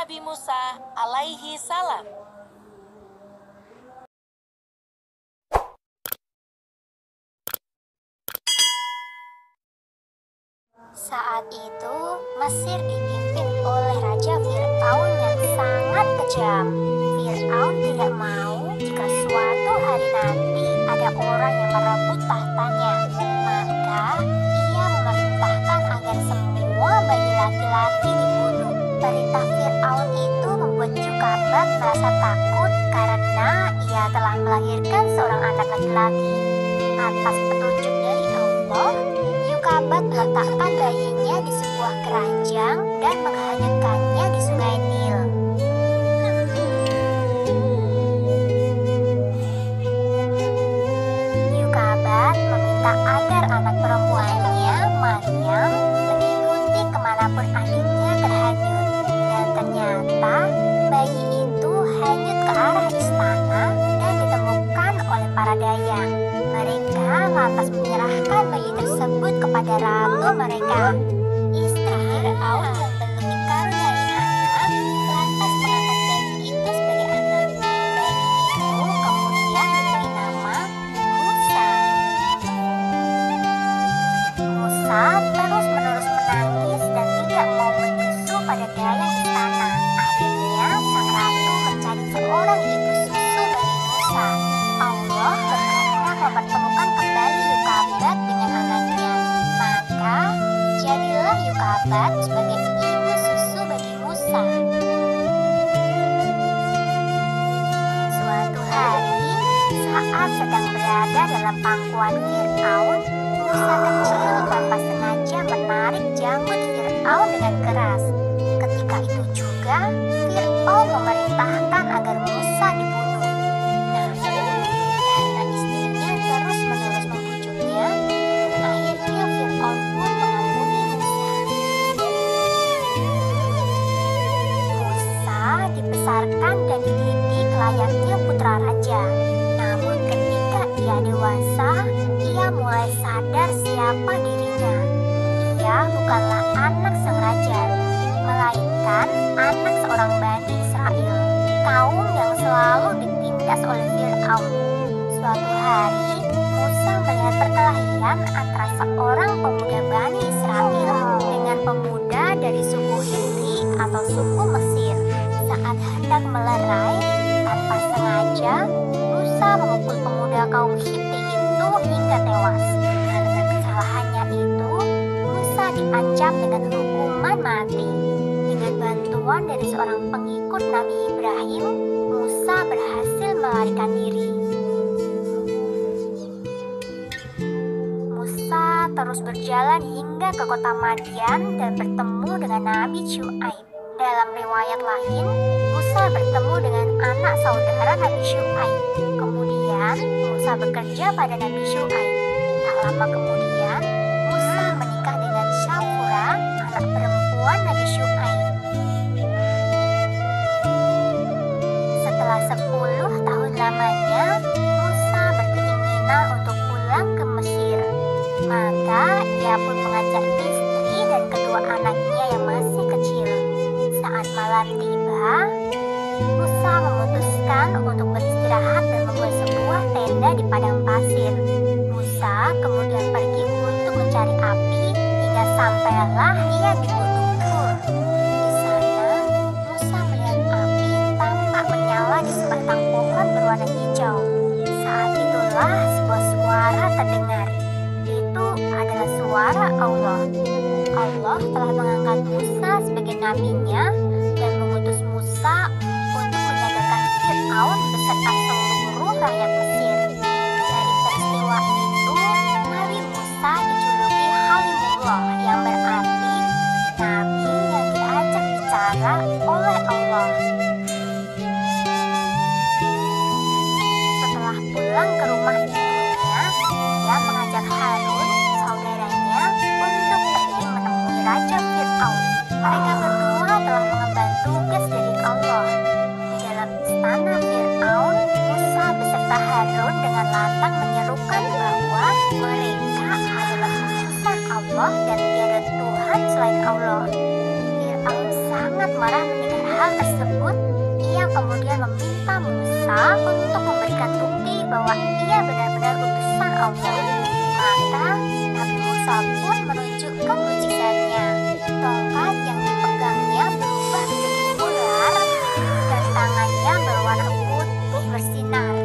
Nabi Musa alaihi salam. Saat itu, Mesir dipimpin oleh Raja Fir'aun yang sangat kejam. Fir'aun tidak mau jika suatu hari nanti ada orang yang merebut tahtanya. Maka, ia memerintahkan agar semua bayi laki-laki dibunuh. Perintah Fir'aun itu membuat Yukabat merasa takut karena ia telah melahirkan seorang anak laki-laki. Atas petunjuk dari Allah, Yukabat meletakkan bayinya di sebuah keranjang dan menghanyutkannya di sungai Nil. Yukabat meminta agar anak perempuannya, Maryam, mengikuti kemanapun adiknya terhanyut. Dan ternyata bayi itu hanyut ke arah istana dan ditemukan oleh para dayang. Mereka lantas menyerahkan bayi tersebut kepada ratu mereka. Istri Fir'aun yang belum dikaruniai anak lantas mengangkat bayi itu sebagai anak. Bayi itu kemudian diberi nama Musa. Musa terus-menerus menangis dan tidak mau menyusu pada dayang istana. Akhirnya sang ratu mencari seorang ibu susu bagi Musa. Allah berkehendak mempertemukan kembali Yukabat dengan anaknya. Maka jadilah Yukabat sebagai ibu susu bagi Musa. Suatu hari, saat sedang berada dalam pangkuan Fir'aun, Musa kecil tanpa sengaja menarik janggut Fir'aun dengan keras. Ketika itu juga, Fir'aun memerintahkan agar Musa dibunuh. Namun, karena istrinya terus-menerus membujuknya, akhirnya Fir'aun pun mengampuni Musa. Musa dibesarkan dan dididik layaknya putra raja. Namun ketika ia dewasa, ia mulai sadar siapa dirinya. Ia bukanlah anak sang raja, melainkan anak seorang Bani Israel, kaum yang selalu ditindas oleh Fir'aun. Suatu hari, Musa melihat perkelahian antara seorang pemuda Bani Israel dengan pemuda dari suku Hiti atau suku Mesir. Saat hendak melerai, tanpa sengaja, Musa memukul pemuda kaum Hiti itu hingga tewas. Karena kesalahannya itu, Musa diancam dengan hukuman mati. Dengan bantuan dari seorang pengikut Nabi Ibrahim, Musa berhasil melarikan diri. Musa terus berjalan hingga ke kota Madian dan bertemu dengan Nabi Syu'aib. Dalam riwayat lain, Musa bertemu dengan anak saudara Nabi Syu'aib. Kemudian, Musa bekerja pada Nabi Syu'aib. Tak lama kemudian, Musa menikah dengan Syafura, anak perempuan Nabi Syu'aib. Setelah 10 tahun lamanya, Musa berkeinginan untuk pulang ke Mesir. Maka ia pun mengajak istri dan kedua anaknya yang masih kecil. Saat malam tiba, Musa memutuskan untuk beristirahat dan membuat sebuah tenda di padang pasir. Musa kemudian pergi untuk mencari api hingga sampailah ia di Gunung Tur. Di sana, Musa melihat api tampak menyala di sebatang pohon berwarna hijau. Saat itulah sebuah suara terdengar. Itu adalah suara Allah. Allah telah mengangkat Musa sebagai nabinya dan mengutus Musa untuk menyadarkan Fir'aun beserta seluruh rakyat Mesir. Dari peristiwa itu, Nabi Musa dijuluki Halimullah yang berarti Nabi yang diajak bicara oleh Allah. Setelah pulang ke rumah ibunya, dia mengajak Harun, saudaranya, untuk pergi menemui Raja Fir'aun. Mereka berdua telah mengemban tugas dari Allah. Di dalam istana Fir'aun, Musa beserta Harun dengan lantang menyerukan bahwa mereka adalah utusan Allah dan tiada Tuhan selain Allah. Fir'aun sangat marah mendengar hal tersebut, ia kemudian meminta Musa untuk memberikan bukti bahwa ia benar-benar utusan Allah. Maka Nabi Musa pun menunjukkan mukjizatnya. Tongkat yang dipegangnya berubah menjadi ular dan tangannya berwarna putih bersinar.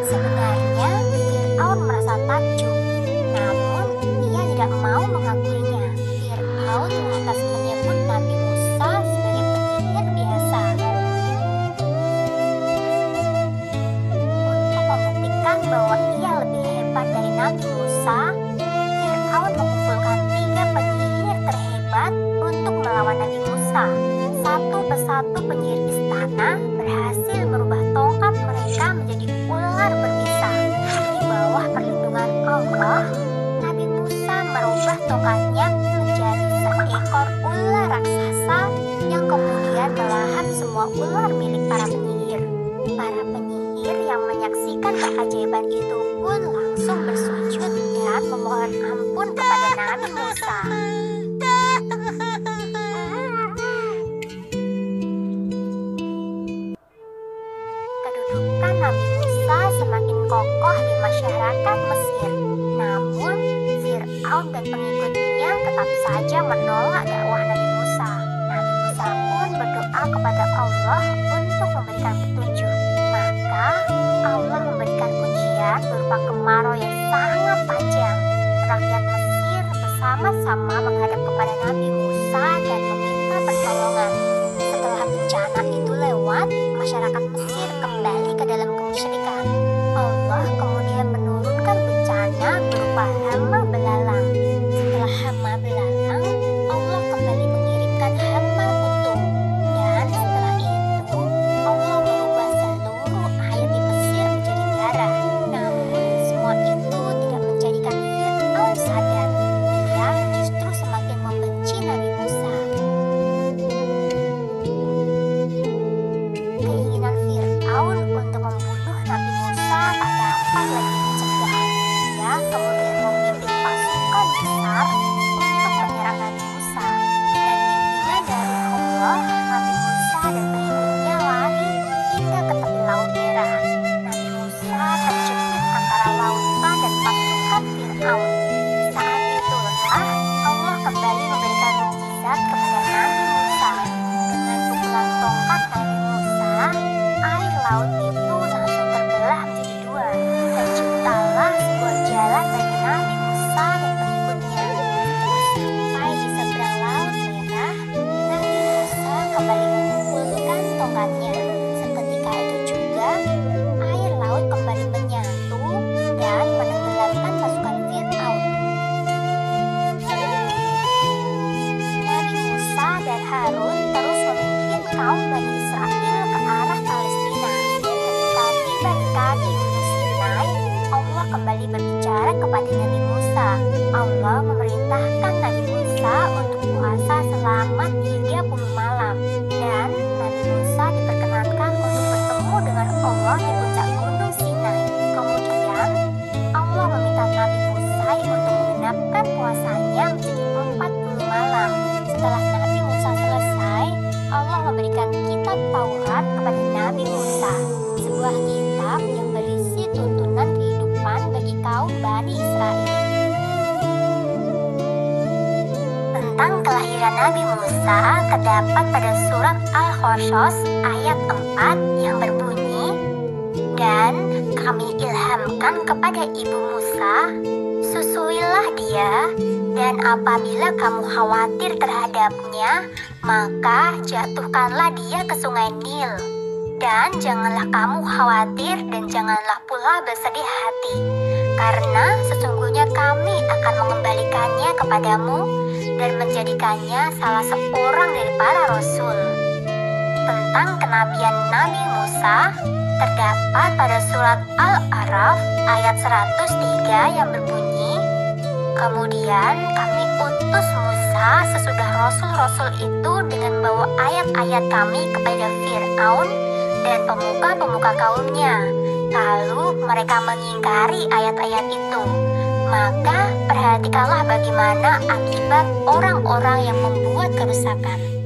Sebenarnya Fir'aun merasa takjub, namun ia tidak mau mengakuinya. Fir'aun lantas menyebut Nabi Musa sebagai penyihir biasa. Untuk membuktikan bahwa ia lebih hebat dari Nabi Musa, Fir'aun mengumpulkan 3 penyihir terhebat untuk melawan Nabi Musa. Satu persatu penyihir istana berhasil merubah tongkat mereka menjadi ular berbisa. Di bawah perlindungan Allah, Nabi Musa merubah tongkatnya menjadi seekor ular raksasa yang kemudian melahap semua ular milik para penyihir. Para penyihir yang menyaksikan keajaiban itu pun langsung bersujud dan memohon ampun kepada Nabi Musa. Kedudukan Nabi Musa semakin kokoh di masyarakat Mesir. Namun, Fir'aun dan pengikutnya tetap saja menolak dakwah Nabi Musa. Nabi Musa pun berdoa kepada Allah untuk memberikan petunjuk. Maka, Allah memberikan ujian berupa kemarau yang sangat panjang. Rakyat Mesir bersama-sama menghadap kepada Nabi Musa dan meminta pertolongan. Setelah bencana itu lewat, masyarakat Mesir kembali ke dalam kemusyrikan. Allah kemudian menurunkan bencana berupa hama belalang. Setelah hama belalang, Allah kembali mengirimkan hama kutu. Dan setelah itu, Allah merubah seluruh air di Mesir menjadi darah. Namun, semua itu tidak menjadikan Fir'aun sadar. Dia justru semakin membenci Nabi Musa. Keinginan Fir'aun untuk membunuh Nabi Musa tak dapat lagi dicegah. Dia kemudian memimpin pasukan besar untuk menyerang Nabi Musa. Dengan bimbingan dari Allah, Nabi Musa dan pengikutnya lari hingga ke tepi Laut Merah. Nabi Musa terjepit antara lautan dan pasukan Fir'aun. Saat itulah Allah kembali memberikan mukjizat kepada Nabi Musa. Dengan pukulan tongkat Nabi Musa, air laut itu langsung terbelah menjadi 2. Terciptalah sebuah jalan bagi Nabi Musa dan pengikutnya. Setelah sampai di seberang Laut Merah, Nabi Musa kembali mengumpulkan tongkatnya. Seketika itu juga, air laut kembali menyatu dan menenggelamkan pasukan Fir'aun. Nabi Musa dan Harun terus memimpin kaum Bani Israel ke arah Palestina. Ketika tiba di kaki Gunung Sinai, Allah kembali berbicara kepada Nabi Musa. Allah memerintahkan Nabi Musa untuk puasa selama 30 malam. Dan Nabi Musa diperkenankan untuk bertemu dengan Allah di puncak Gunung Sinai. Kemudian, Allah meminta Nabi Musa untuk menggenapkan puasanya menjadi 40 malam. Setelah Nabi Musa selesai, Allah memberikan kitab Taurat kepada Nabi Musa, sebuah kitab yang berisi tuntunan kehidupan bagi kaum Bani Israel. Tentang kelahiran Nabi Musa terdapat pada surat Al-Qasas ayat 4 yang berbunyi, "Dan kami ilhamkan kepada ibu Musa, susuilah dia, dan apabila kamu khawatir terhadapnya, maka jatuhkanlah dia ke sungai Nil. Dan janganlah kamu khawatir dan janganlah pula bersedih hati, karena sesungguhnya kami akan mengembalikannya kepadamu dan menjadikannya salah seorang dari para rasul." Tentang kenabian Nabi Musa terdapat pada surat Al-A'raf ayat 103 yang berbunyi, "Kemudian kami utus Musa sesudah rasul-rasul itu dengan bawa ayat-ayat kami kepada Fir'aun dan pemuka-pemuka kaumnya. Lalu mereka mengingkari ayat-ayat itu. Maka perhatikanlah bagaimana akibat orang-orang yang membuat kerusakan."